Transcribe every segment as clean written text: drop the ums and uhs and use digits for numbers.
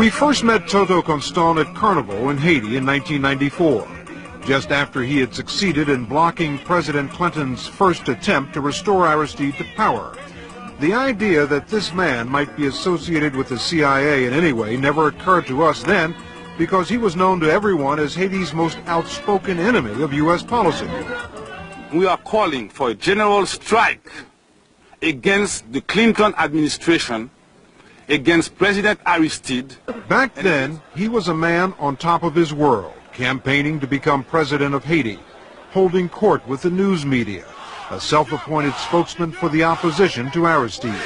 We first met Toto Constant at Carnival in Haiti in 1994, just after he had succeeded in blocking President Clinton's first attempt to restore Aristide to power. The idea that this man might be associated with the CIA in any way never occurred to us then, because he was known to everyone as Haiti's most outspoken enemy of U.S. policy. We are calling for a general strike against the Clinton administration, against President Aristide. Back then, he was a man on top of his world, campaigning to become president of Haiti, holding court with the news media, a self-appointed spokesman for the opposition to Aristide.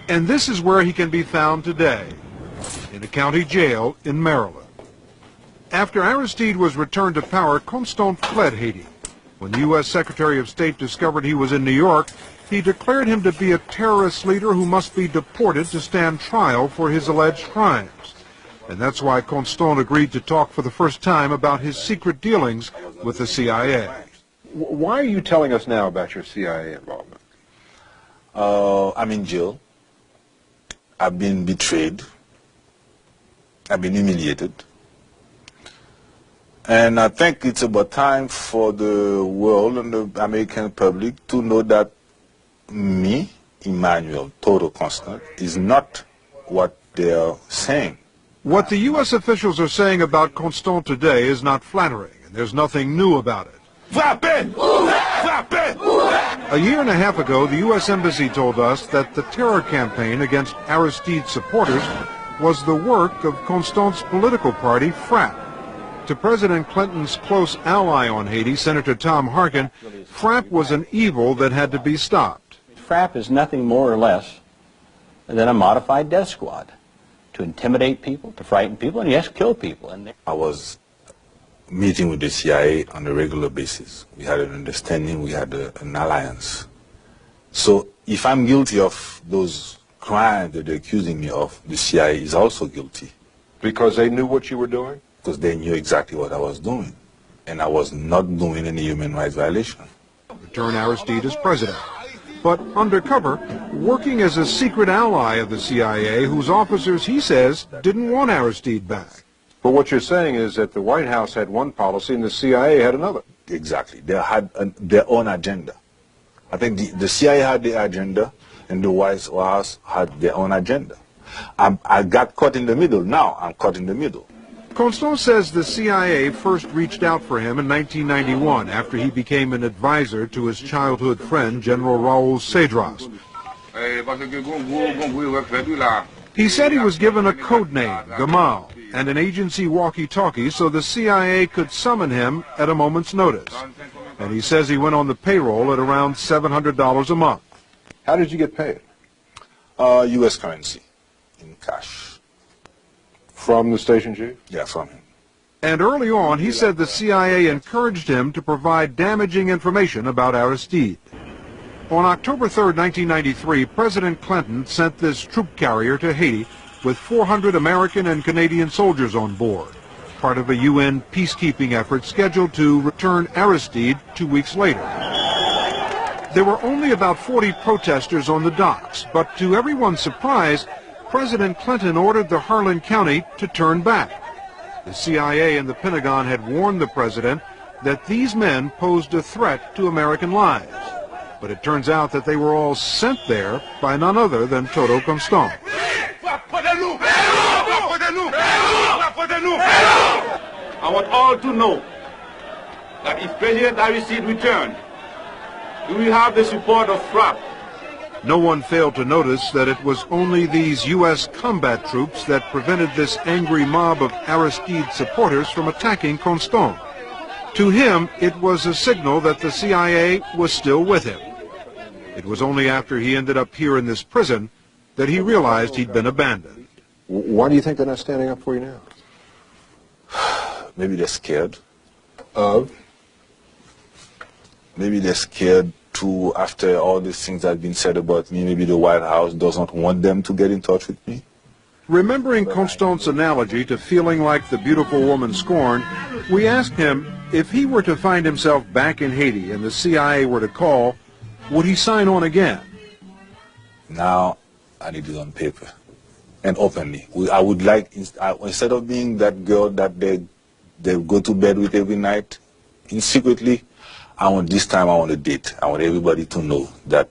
And this is where he can be found today, in a county jail in Maryland. After Aristide was returned to power, Constant fled Haiti. When the U.S. Secretary of State discovered he was in New York, he declared him to be a terrorist leader who must be deported to stand trial for his alleged crimes. And that's why Constant agreed to talk for the first time about his secret dealings with the CIA. Why are you telling us now about your CIA involvement? I'm in jail. I've been betrayed. I've been humiliated. And I think it's about time for the world and the American public to know that me, Emmanuel Toto Constant, is not what they are saying. What the U.S. officials are saying about Constant today is not flattering, and there's nothing new about it. A year and a half ago, the U.S. Embassy told us that the terror campaign against Aristide's supporters was the work of Constant's political party, FRAP. To President Clinton's close ally on Haiti, Senator Tom Harkin, FRAP was an evil that had to be stopped. FRAP is nothing more or less than a modified death squad to intimidate people, to frighten people, and yes, kill people. And I was meeting with the CIA on a regular basis. We had an understanding, we had an alliance. So if I'm guilty of those crimes that they're accusing me of, the CIA is also guilty. Because they knew what you were doing? Because they knew exactly what I was doing. And I was not doing any human rights violation. Return Aristide as president. But undercover, working as a secret ally of the CIA, whose officers, he says, didn't want Aristide back. But what you're saying is that the White House had one policy and the CIA had another. Exactly. They had their own agenda. I think the CIA had their agenda and the White House had their own agenda. I got caught in the middle. Now I'm caught in the middle. Constant says the CIA first reached out for him in 1991 after he became an advisor to his childhood friend, General Raul Cedras. He said he was given a code name, Gamal, and an agency walkie-talkie so the CIA could summon him at a moment's notice. And he says he went on the payroll at around $700 a month. How did you get paid? U.S. currency, in cash. From the station chief? Yeah, from him. And early on, he said the CIA encouraged him to provide damaging information about Aristide. On October 3, 1993, President Clinton sent this troop carrier to Haiti with 400 American and Canadian soldiers on board, part of a UN peacekeeping effort scheduled to return Aristide 2 weeks later. There were only about 40 protesters on the docks, but to everyone's surprise, President Clinton ordered the Harlan County to turn back. The CIA and the Pentagon had warned the president that these men posed a threat to American lives. But it turns out that they were all sent there by none other than Toto Constant. I want all to know that if President Aristide returned, we will have the support of FRAP. No one failed to notice that it was only these U.S. combat troops that prevented this angry mob of Aristide supporters from attacking Constant. To him, it was a signal that the CIA was still with him. It was only after he ended up here in this prison that he realized he'd been abandoned. Why do you think they're not standing up for you now? Maybe they're scared. Of? Maybe they're scared too, after all these things that have been said about me. Maybe the White House doesn't want them to get in touch with me. Remembering Constant's analogy to feeling like the beautiful woman scorned, we asked him if he were to find himself back in Haiti and the CIA were to call, would he sign on again? Now I need it on paper. and openly. I would like, instead of being that girl that they go to bed with every night, secretly, this time I want to date. I want everybody to know that